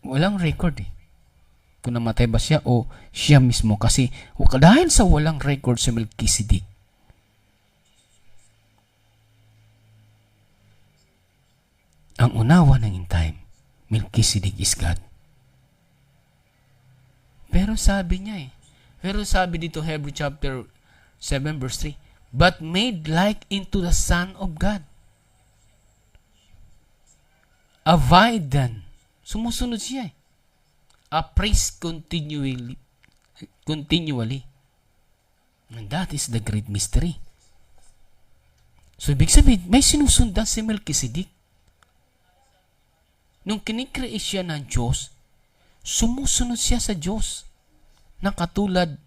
Walang record eh. Kung namatay ba siya o siya mismo. Kasi dahil sa walang record sa Melchizedek, ang unawa ng in time, Melchizedek is God. Pero sabi niya pero sabi dito Hebrew chapter 7 verse 3, but made like into the Son of God. Avidan. Sumusunod siya A priest continually. And that is the great mystery. So, ibig sabihin, may sinusundan si Melchizedek. Nung kinikreate siya ng Diyos, sumusunod siya sa Diyos na katulad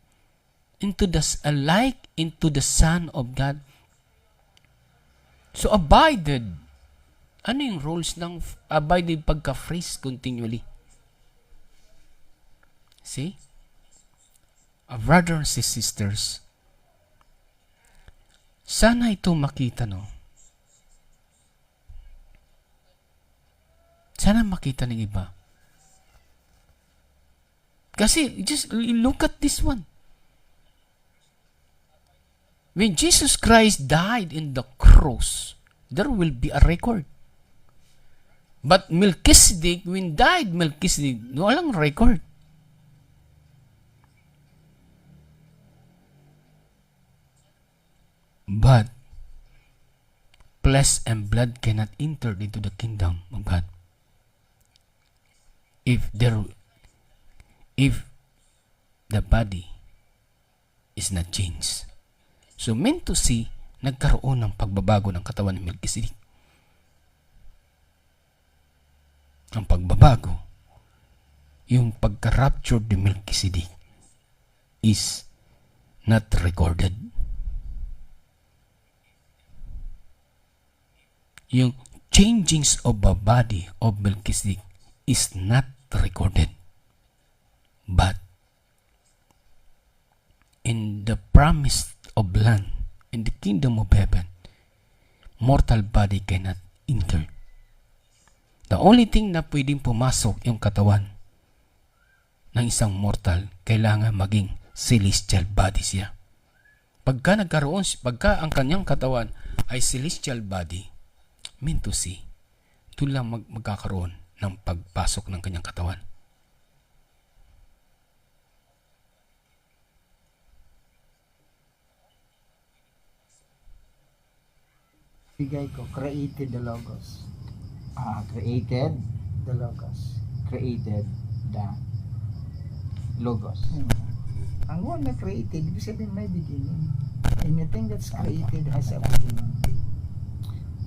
into the Son of God. So, abided. Ano yung rules ng abided pagka-phrase continually? See? Brothers and sisters, sana ito makita, no? Sana makita ng iba. Kasi, just look at this one. When Jesus Christ died in the cross, there will be a record. But Melchizedek, when died Melchizedek, walang record. But flesh and blood cannot enter into the kingdom of God. If the body is not changed. So meant to see, nagkaroon ng pagbabago ng katawan ni Melchizedek. Ang pagbabago, yung pagka-rapture ni Melchizedek is not recorded. Yung changings of the body of Melchizedek is not recorded. But in the promise of land, in the kingdom of heaven, mortal body cannot enter. The only thing na pwedeng pumasok yung katawan ng isang mortal, kailangan maging celestial body siya. Pagka ang kanyang katawan ay celestial body, meant to see, doon lang magkakaroon ng pagpasok ng kanyang katawan. Bigay ko, created the Logos. Created The Logos. the Logos. Ang word na created, ibig sabihin may beginning. Anything that's created has a beginning.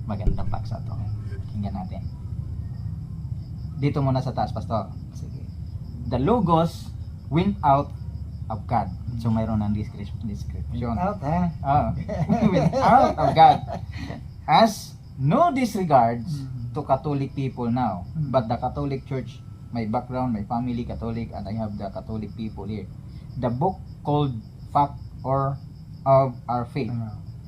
Magandang paksa to. Tingnan natin. Dito muna sa taas, Pastor. Sige. The Logos went out of God. So mayroon ng description. Out, ha? Went out of God. As no disregards to Catholic people now. But the Catholic Church, my background, my family Catholic, and I have the Catholic people here. The book called Fact or of Our Faith.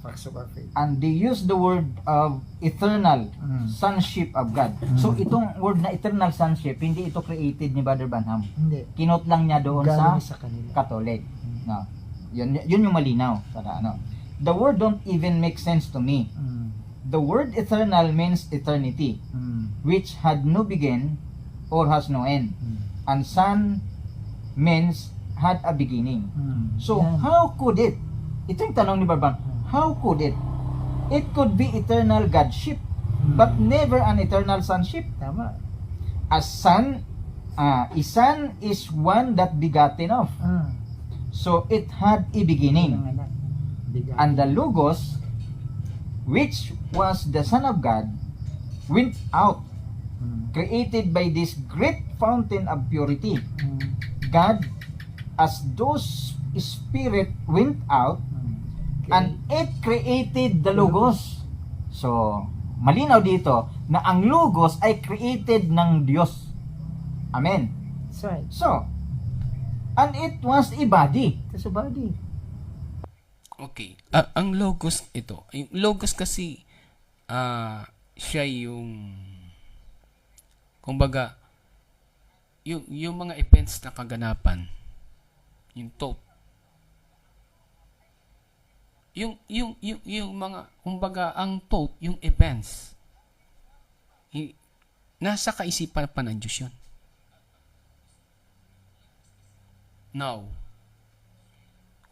Facts of our faith. And they use the word of eternal sonship of God. So itong word na eternal sonship, hindi ito created ni Brother Branham. Hindi. Kinot lang niya doon Galing sa kanila. Catholic. No. Yun yung malinaw. The word don't even make sense to me. The word eternal means eternity, which had no begin or has no end. And son means had a beginning. So how could it? Ito yung tanong ni Brother Branham. How could it? It could be eternal Godship, but never an eternal sonship. Tama. A son is one that begotten of. So it had a beginning. Anak. Bigat. And the Logos, which was the Son of God, went out, created by this great fountain of purity. God, as those spirit went out, and it created the Logos. So, malinaw dito na ang Logos ay created ng Diyos. Amen. That's right. So, and it was a body. It's a body. Okay. Ang Logos ito. Yung Logos kasi, siya yung, kumbaga, yung mga events na kaganapan, yung thought, yung mga, kumbaga, ang thought, yung events, nasa kaisipan pa ng Diyos yun. Now,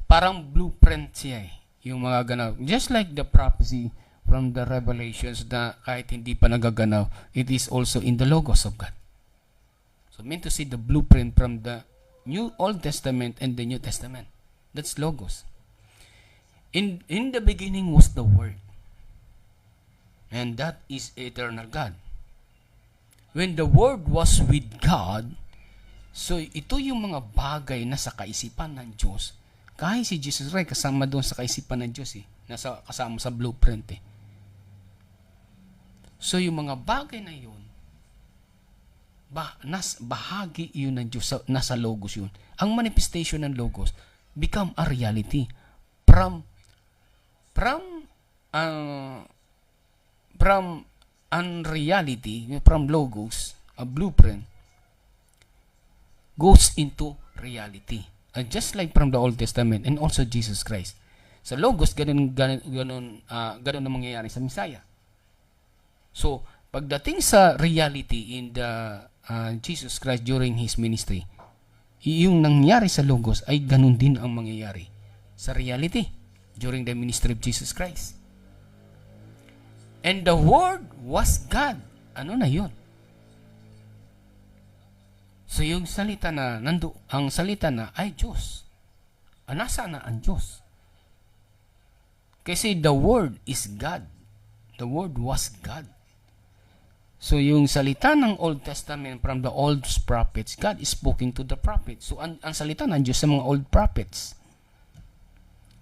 parang blueprint siya yung mga ganaw. Just like the prophecy from the Revelations na kahit hindi pa nagaganaw, it is also in the Logos of God. So, meant to see the blueprint from the Old Testament and the New Testament. That's Logos. In the beginning was the Word. And that is eternal God. When the Word was with God, so ito yung mga bagay na sa kaisipan ng Diyos. Kahit si Jesus Christ kasama doon sa kaisipan ng Diyos kasama sa blueprint So yung mga bagay na yun, bahagi yun ng Diyos, nasa Logos yun. Ang manifestation ng Logos become a reality from unreality, from Logos, a blueprint, goes into reality. Just like from the Old Testament and also Jesus Christ. Sa Logos, ganun na mangyayari sa Messiah. So, pagdating sa reality in the Jesus Christ during His ministry, yung nangyari sa Logos ay ganun din ang mangyayari sa reality during the ministry of Jesus Christ. And the Word was God. Ano na yun? So yung salita na ang salita na ay Diyos. Nasa na ang Diyos? Kasi the Word is God. The Word was God. So yung salita ng Old Testament from the old prophets, God is speaking to the prophets. So ang salita ng Diyos sa mga old prophets.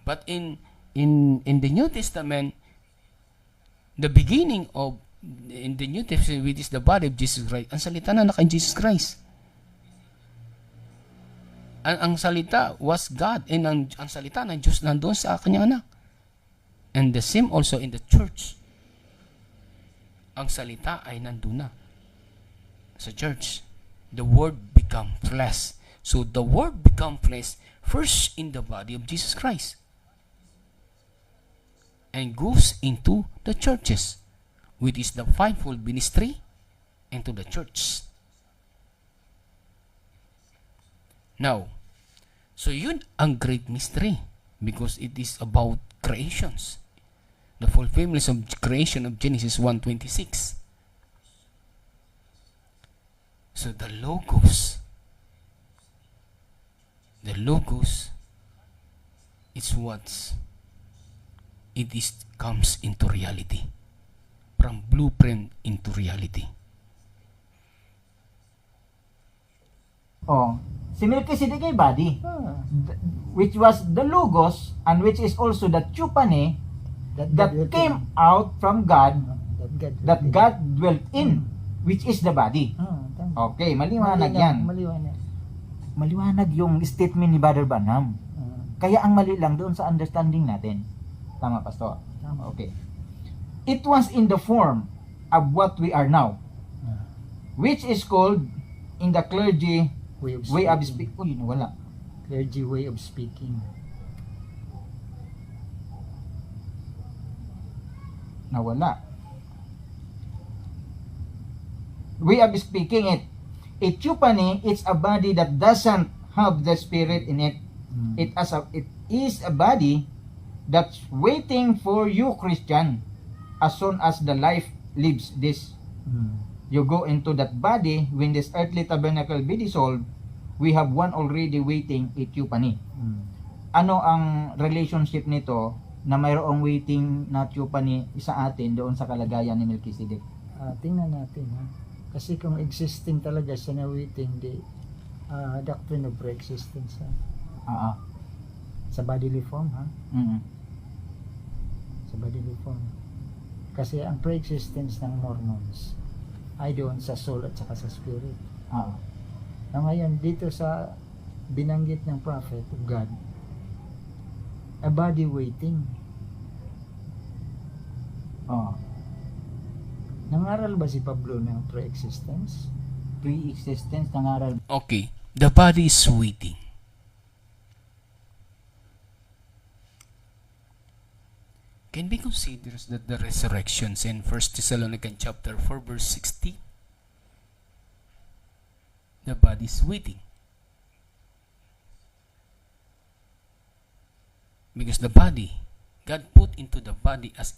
But in the New Testament, the beginning of in the New Testament, which is the body of Jesus Christ, ang salita na naka Jesus Christ. Ang salita was God, and ang salita ng Diyos nandoon sa kanyang anak. And the same also in the church. Ang salita ay nandoon na sa church. The Word become flesh. So the Word become flesh first in the body of Jesus Christ and goes into the churches, which is the fivefold ministry, into the church. Now, so yun ang great mystery because it is about creations. The fulfillment of creation of Genesis 1:26. So the Logos is what it is comes into reality. From blueprint into reality. Oh, si Melchizedek ay body, which was the Logos, and which is also the Chupane that came out from God, that God dwelt in, which is the body. Okay, maliwanag yan. Maliwanag yung statement ni Brother Branham. Kaya ang mali lang doon sa understanding natin. Tama, Pastor? Tama. Okay. It was in the form of what we are now, which is called in the clergy way of speaking. Uy, wala. Clergy way of speaking. Nawala. Way of speaking it. A chupani, it's a body that doesn't have the spirit in it. It is a body that's waiting for you, Christian, as soon as the life leaves this. You go into that body. When this earthly tabernacle be dissolved, we have one already waiting, a chupani. Ano ang relationship nito na mayroong waiting na chupani sa atin doon sa kalagayan ni Melchizedek? Tingnan natin ha. Kasi kung existing talaga siya na waiting, doctrine of pre-existence ha. Sa bodily form ha. Sa bodily form. Kasi ang pre-existence ng Mormons ay doon sa soul at saka sa spirit. Na ngayon dito sa binanggit ng prophet of God, a body waiting. Nangaral ba si Pablo ng pre-existence? Pre-existence, nangaral. Okay, the body is waiting. Can we consider that the resurrections in 1 Thessalonians chapter 4 verse 16? The body is waiting. Because the body, God put into the body as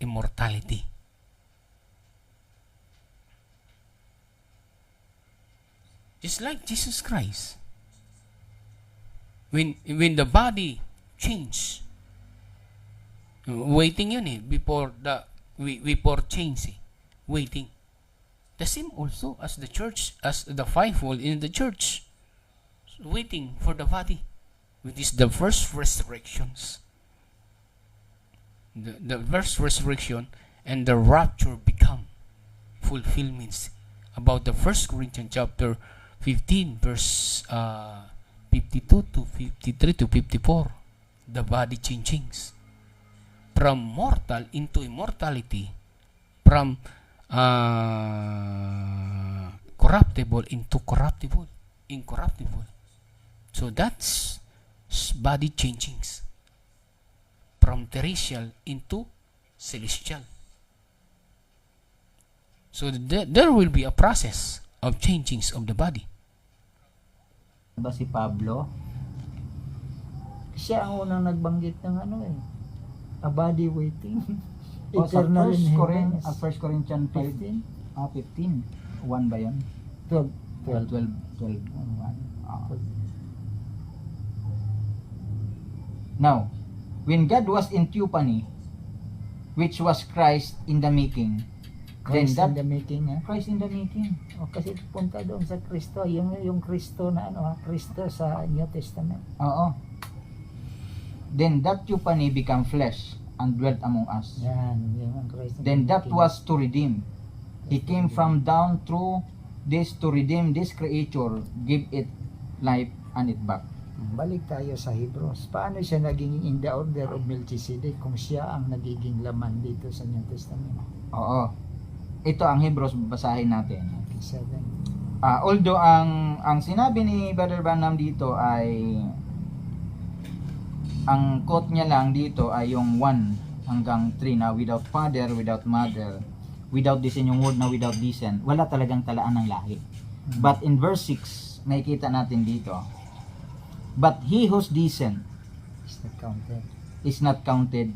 immortality. Just like Jesus Christ. When the body changed, waiting yun before change waiting. The same also as the church, as the fivefold in the church, waiting for the body, which is the first resurrections. The first resurrection and the rapture become fulfillments about the 1 Corinthians chapter 15 verse 52 to 53 to 54. The body changes from mortal into immortality, from corruptible into incorruptible. So that's body changings from terrestrial into celestial. So there will be a process of changings of the body. Ba si Pablo? Siya ang unang nagbanggit ng a body waiting. O sa Eternal in 1 heaven. Corinthians 5, 15? 15. 1 ba yun? 12. 12. Now, when God was in Theophany, which was Christ in the making, Christ then in the making, Christ in the making. O, kasi punta doon sa Kristo, yung Kristo na Kristo sa New Testament. Oo. Then that Theophany became flesh and dwelt among us. Yan, yung Christ in Then the that making. was to redeem. He came from down through this to redeem this creature, give it life and it back. Balik tayo sa Hebrews. Paano siya naging in the order of Melchizedek kung siya ang nagiging laman dito sa New Testament? Oo. Ito ang Hebrews, basahin natin. Okay, 7. Although ang sinabi ni Brother Branham dito ay ang quote niya lang dito ay yung 1 hanggang 3 na without father, without mother, without descent, yung word na without descent, wala talagang talaan ng lahi. But in verse 6, nakikita natin dito, but he whose descent Is not counted. is not counted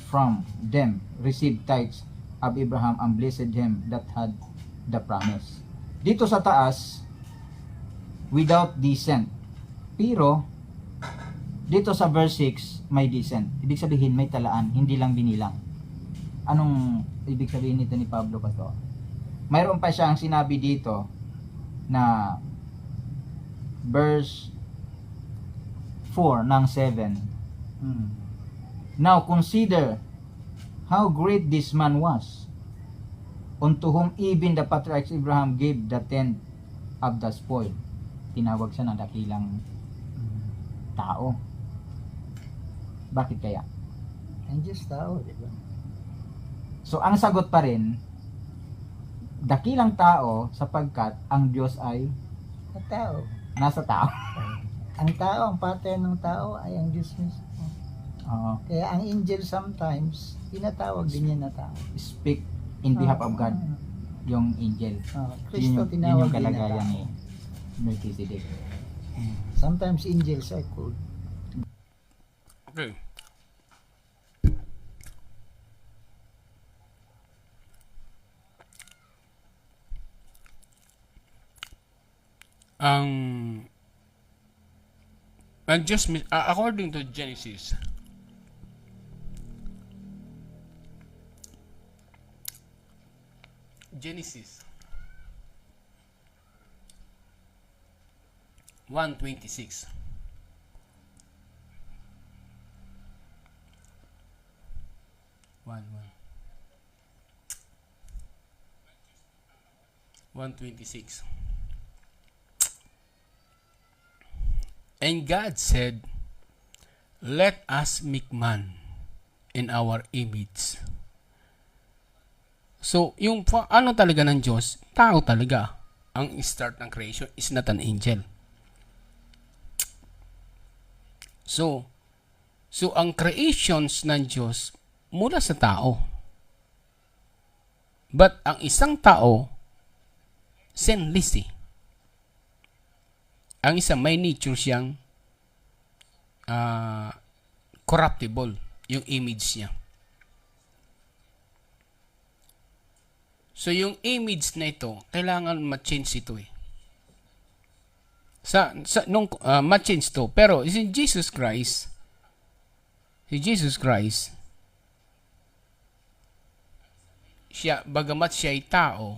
from them, received tithes of Abraham and blessed him that had the promise. Dito sa taas, without descent. Pero, dito sa verse 6, may descent. Ibig sabihin, may talaan, hindi lang binilang. Anong ibig sabihin nito ni Pablo Pastor? Mayroon pa siyang sinabi dito na verse 4 ng 7. Now consider how great this man was, unto whom even the patriarchs Abraham gave the tenth of the spoil. Tinawag siya ng dakilang tao. Bakit kaya? Ang Diyos tao, di ba? So ang sagot pa rin, dakilang tao sapagkat ang Diyos ay Ang tao. nasa tao. Ang tao, ang pattern ng tao ay ang Diyos mismo. Oo. Kaya ang angel sometimes, tinatawag din niya na tao. Speak in behalf of God, yung angel. Kristo Yun tinawag yung din na kalagayan tao. ni Melchizedek. Sometimes angels are called. Okay. And just according to Genesis, Genesis 1:26. One. 1:26. And God said, let us make man in our image, So, yung ano talaga ng Diyos, tao talaga. Ang start ng creation is not an angel. So ang creations ng Diyos mula sa tao. But ang isang tao, sinless eh. Ang isa may nature siyang corruptible, yung image niya. So yung image na ito, kailangan ma-change ito eh. Ma-change to. Pero si Jesus Christ, siya, bagamat siya ay tao,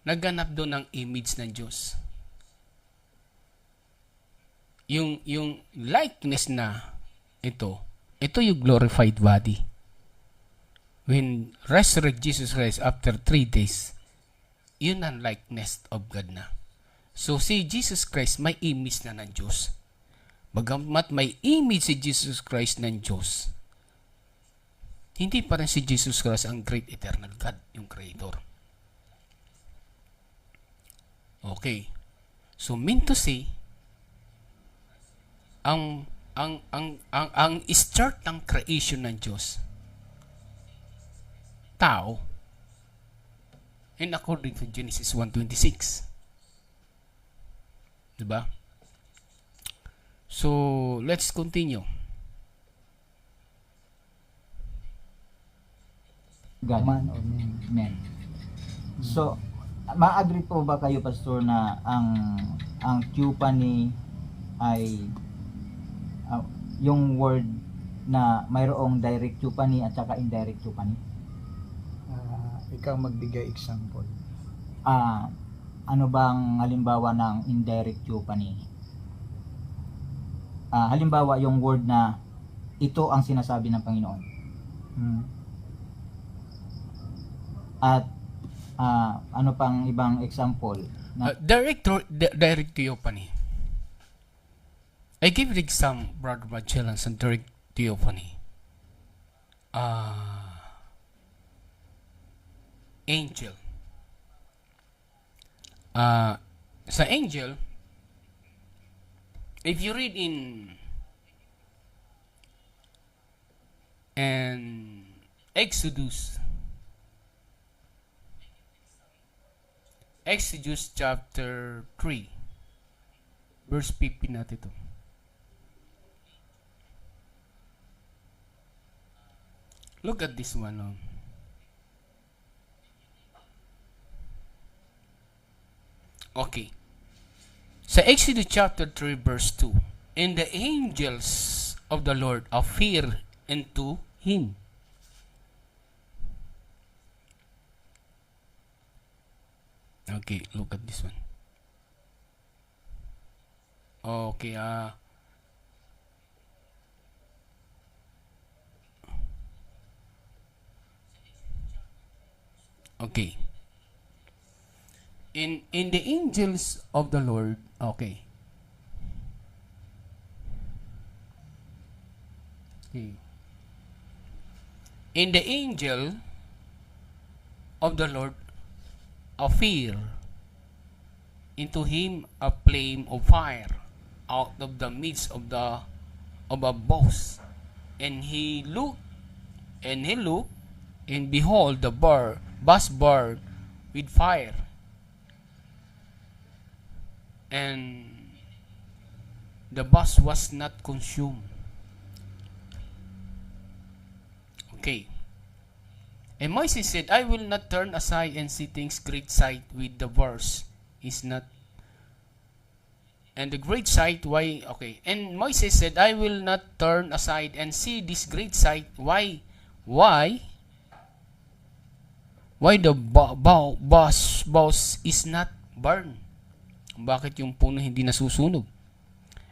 nagganap doon ng image ng Diyos. Yung likeness na ito yung glorified body. When resurrect Jesus Christ after 3 days, yun ang likeness of God na. So si Jesus Christ may image na ng Diyos. Bagamat may image si Jesus Christ ng Diyos, hindi pa rin si Jesus Christ ang great eternal God, yung Creator. Okay. So mean to say, ang start ng creation ng Diyos, tao, and according to Genesis 1:26. Diba? So, let's continue. God. Man or men. Men. So, ma-agree po ba kayo, Pastor, na ang Tupani ay yung word na mayroong direct Tupani at saka indirect Tupani? Ikaw magbigay example. Ano bang halimbawa ng indirect Tupani? Halimbawa yung word na ito ang sinasabi ng Panginoon. At ano pang ibang example? Direct theophany. I give the example, Brother Magellan, sa direct theophany. Angel. Sa angel, if you read in Exodus chapter 3 verse 15 natin ito. Look at this one. Okay. Sa Exodus chapter 3 verse 2, and the angels of the Lord appear unto him. Okay, look at this one. Okay, okay. In the angels of the Lord, okay. In the angel of the Lord appear into him a flame of fire out of the midst of a boss, and he looked, and behold, the bus burned with fire, and the bus was not consumed. Okay. And Moses said, I will not turn aside and see things great sight with the verse is not. And the great sight, why? Okay. And Moses said, I will not turn aside and see this great sight. Why? Why the bus is not burned? Bakit yung puno hindi nasusunog?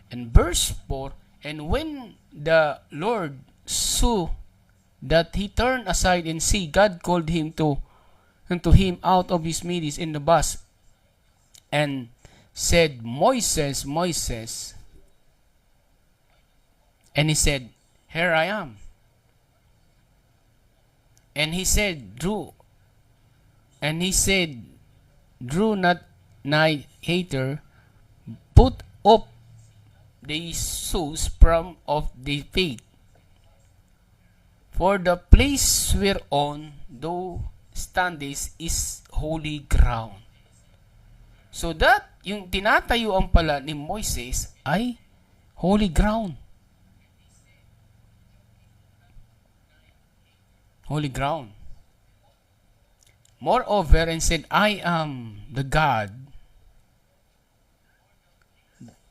And verse 4, and when the Lord saw that he turned aside and see, God called him unto him out of his midst in the bus, and said, Moses, Moses. And he said, Here I am. And he said, Drew And he said, "Drew not nigh hither, put up the shoes from of the feet. For the place whereon thou standest is holy ground." So that, yung tinatayuan pala ni Moises ay holy ground. Holy ground. Moreover, and said, "I am the God,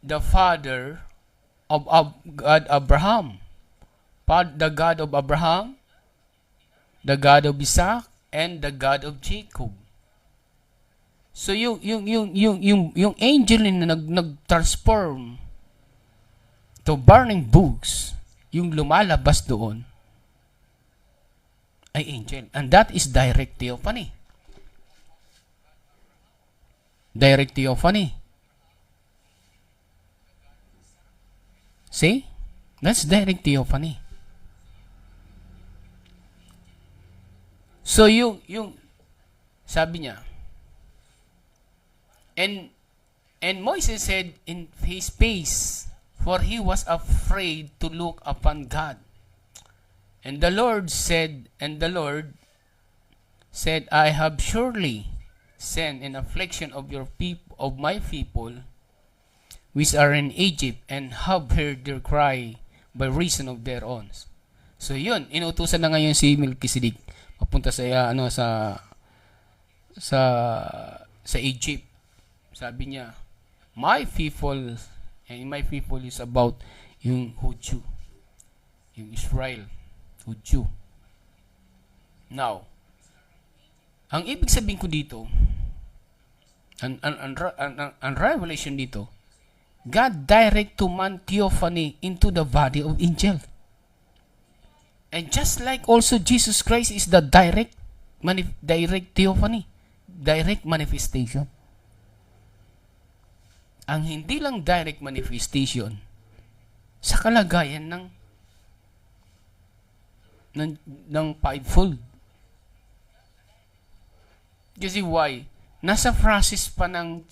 the Father of God Abraham, the God of Abraham, the God of Isaac, and the God of Jacob." So yung angel na nag-transform to burning books, yung lumalabas doon ay angel. And that is direct theophany. Direct theophany. See? That's direct theophany. So yung sabi niya, and Moses said in his face, for he was afraid to look upon God. And the Lord said, "I have surely sent an affliction of my people, which are in Egypt, and have heard their cry by reason of their own." So yun, inutusan na ngayon si Melchizedek papunta sa Egypt. Sabi niya, my people is about yung Hudyo, yung Israel, Hudyo. Now, ang ibig sabihin ko dito, ang revelation dito, God direct to man theophany into the body of angel. And just like also Jesus Christ is the direct theophany, direct manifestation. Ang hindi lang direct manifestation sa kalagayan ng fivefold. Kasi why? Nasa process pa ng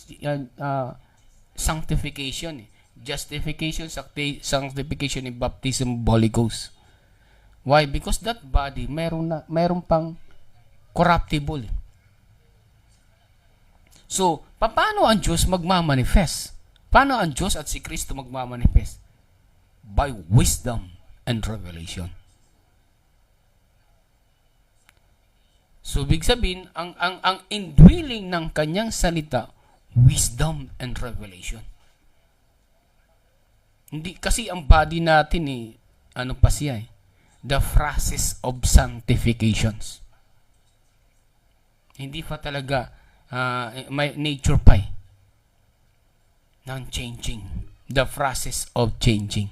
sanctification, justification, sanctification, and baptism of Holy Ghost. Why? Because that body meron pang corruptible. So, paano ang Diyos magmamanifest? Paano ang Diyos at si Kristo magmamanifest? By wisdom and revelation. So, big sabihin, ang indwelling ng kanyang salita, wisdom and revelation. Hindi, kasi ang body natin ano pa siya the process of sanctifications. Hindi pa talaga may nature pa ng changing. The process of changing.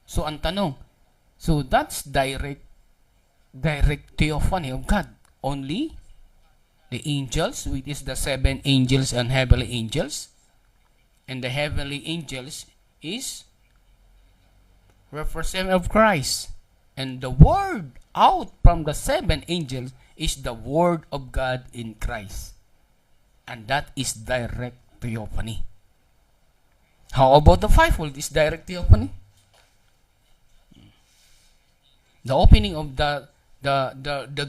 So, ang tanong, so that's direct theophany of God. Only the angels, which is the 7 angels and heavenly angels, and the heavenly angels is representative of Christ, and the word out from the 7 angels is the word of God in Christ, and that is direct theophany. How about the fivefold? Is direct theophany? The opening of the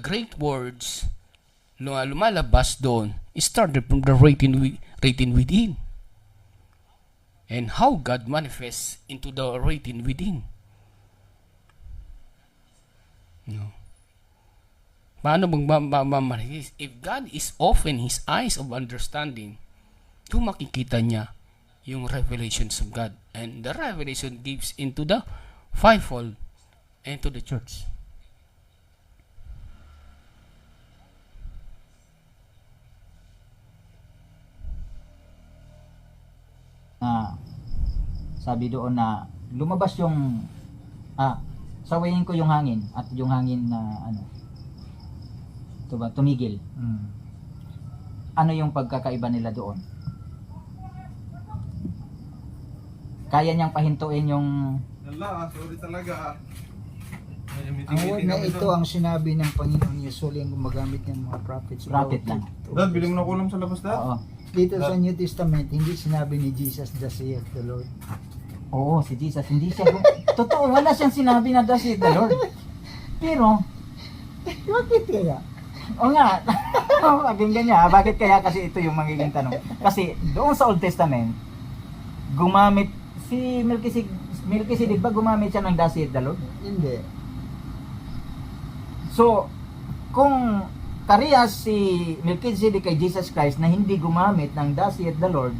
great words lumalabas doon started from the written within, and how God manifests into the written within. No. Paano magmamanifest? If God is open His eyes of understanding, kung makikita niya yung revelations of God, and the revelation gives into the fivefold and to the church. Sabi doon na lumabas yung sawayin ko yung hangin, at yung hangin na tumigil. Ano yung pagkakaiba nila doon? Kaya niyang pahintuin yung sorry talaga. Ang word na ito ang sinabi ng Panginoon usually ang gumagamit ng mga prophets. Prophet lang. Dad, bili mo na kulam sa labas, Dad. Oo. Dito sa New Testament, hindi sinabi ni Jesus, "Thus saith the Lord." Oo, si Jesus, hindi siya, totoo, wala siyang sinabi na thus saith the Lord. Pero, Bakit kaya? o nga, pakinggan niya, bakit kaya kasi ito yung magiging tanong. Kasi doon sa Old Testament, gumamit, si Melchizedek ba gumamit siya ng thus saith the Lord? Hindi. So, kung kariyas si Melchizedek kay Jesus Christ na hindi gumamit ng thus saith the Lord,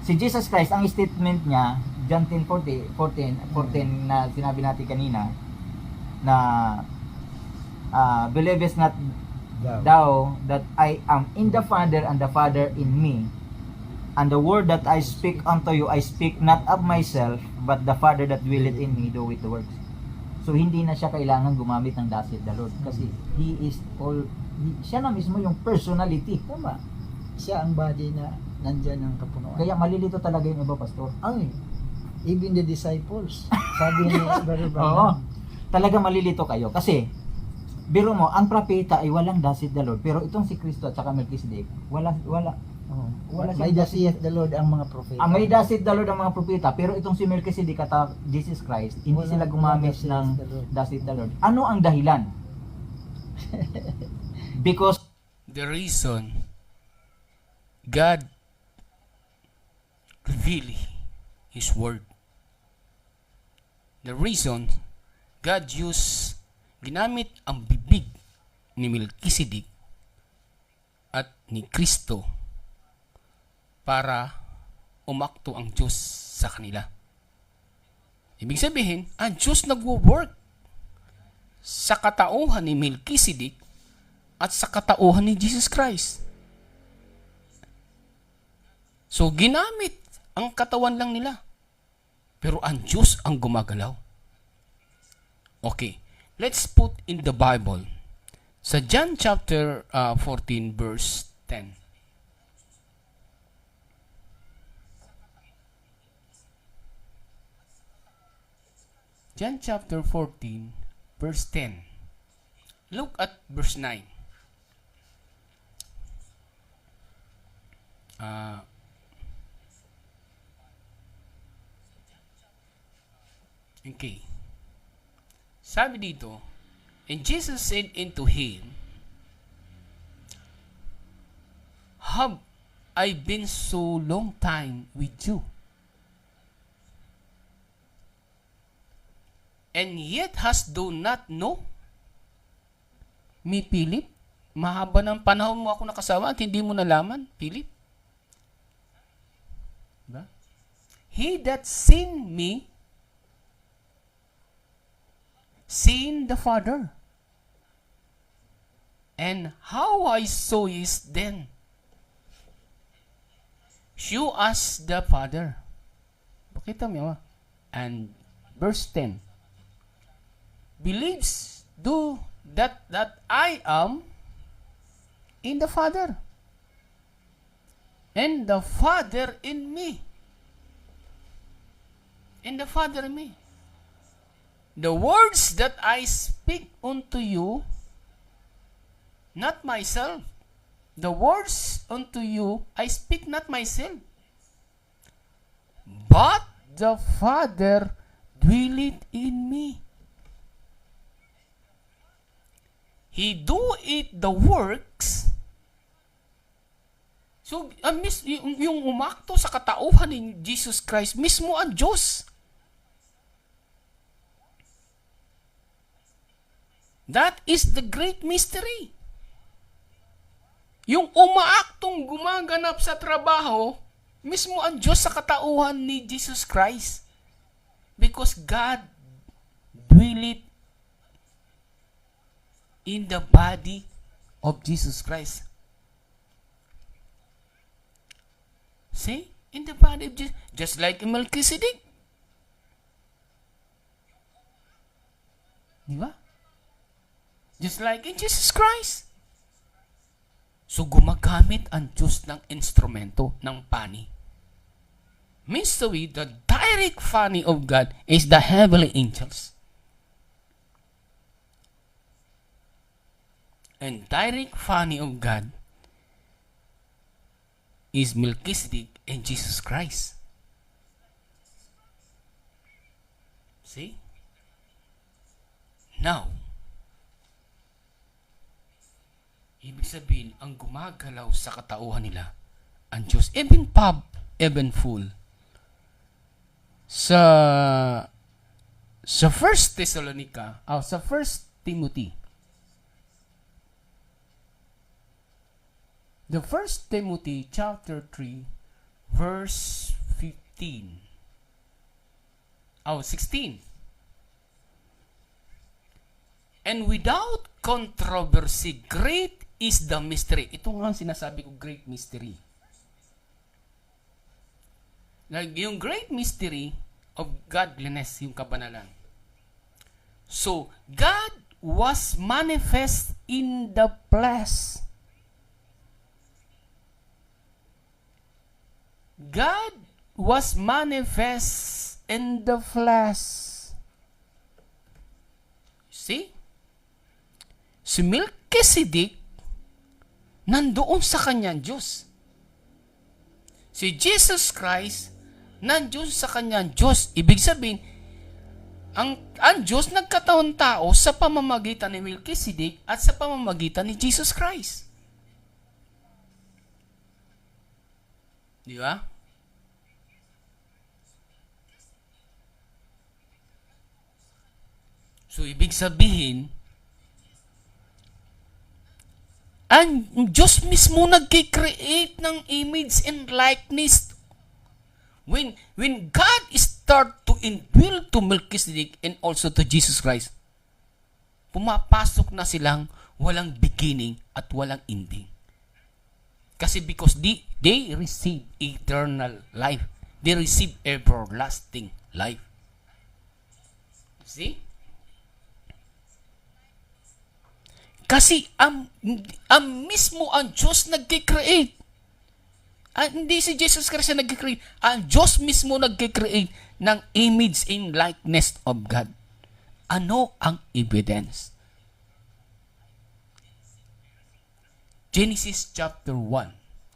si Jesus Christ, ang statement niya, John 10:14 na sinabi natin kanina, na believest not thou that I am in the Father and the Father in me, and the word that I speak unto you, I speak not of myself, but the Father that dwelleth in me doeth the works. So hindi na siya kailangan gumamit ng thus saith the Lord kasi siya na mismo yung personality. Tama. Siya ang body na nandyan ang kapunuan. Kaya malilito talaga yung iba, pastor. Ay, even the disciples, sabi ni Brother Oo. Branham, Talaga malilito kayo kasi biro mo, ang propeta ay walang thus saith the Lord, pero itong si Kristo at saka Melchizedek, wala wala may siyang thus saith the Lord ang mga propeta. may thus saith the Lord ang mga propeta, pero itong si Melchizedek at Jesus Christ, hindi Wala- sila wala gumamit thus ng saith the Lord. thus saith the Lord. Ano ang dahilan? Because The reason God revealed His Word. The reason God ginamit ang bibig ni Melchizedek at ni Kristo para umakto ang Diyos sa kanila. Ibig sabihin, ang Diyos nagwo-work sa katauhan ni Melchizedek at sa katauhan ni Jesus Christ. So, ginamit ang katawan lang nila. Pero ang Diyos ang gumagalaw. Okay, let's put in the Bible. Sa John chapter 14 verse 10. John chapter 14 verse 10. Look at verse 9. Okay. Sabi dito, and Jesus said unto him, have I been so long time with you, and yet hast thou not know me, Philip? Mahaba ng panahon mo ako nakasama at hindi mo nalaman, Philip? Diba? He that seen me, seen the Father. And how I saw is then, show us the Father. Pakita mo. And verse 10. Believes do that I am in the Father, and the Father in me. And the Father in me. The words that I speak unto you, not myself. The words unto you, I speak not myself. But the Father dwelleth in me. He doeth the works. So, yung umakto sa katauhan ni Jesus Christ, mismo ang Diyos. That is the great mystery. Yung umaaktong gumaganap sa trabaho, mismo ang Diyos sa katauhan ni Jesus Christ. Because God dwelleth in the body of Jesus Christ. See? In the body of Jesus. Just like Melchizedek. Diba? Just like in Jesus Christ. So, gumagamit ang Diyos ng instrumento ng pani. Means to be, the direct funny of God is the heavenly angels. and direct family of God is Melchizedek and Jesus Christ. See? Now, ibig sabihin, ang gumagalaw sa katauhan nila, ang Diyos, even full. Sa 1 Thessalonica, sa 1 Timothy, the 1 Timothy chapter 3, verse 15. 16. And without controversy, great is the mystery. Ito nga ang sinasabi ko, great mystery. Like, yung great mystery of godliness, yung kabanalan. So, God was manifest in the flesh. God was manifest in the flesh. See? Si Melchizedek, nandoon sa kanyang Diyos. Si Jesus Christ, nandoon sa kanyang Diyos. Ibig sabihin, ang Diyos nagkataon tao sa pamamagitan ni Melchizedek at sa pamamagitan ni Jesus Christ. Di ba? So, ibig sabihin, ang Diyos mismo nag-create ng image and likeness. When God start to indwell to Melchizedek and also to Jesus Christ, pumapasok na silang walang beginning at walang ending. Kasi because they receive eternal life. They receive everlasting life. See? Kasi ang mismo ang Diyos nag-create. Hindi si Jesus Christ na nag-create. Ang Diyos mismo nag-create ng image and likeness of God. Ano ang evidence? Genesis chapter 1.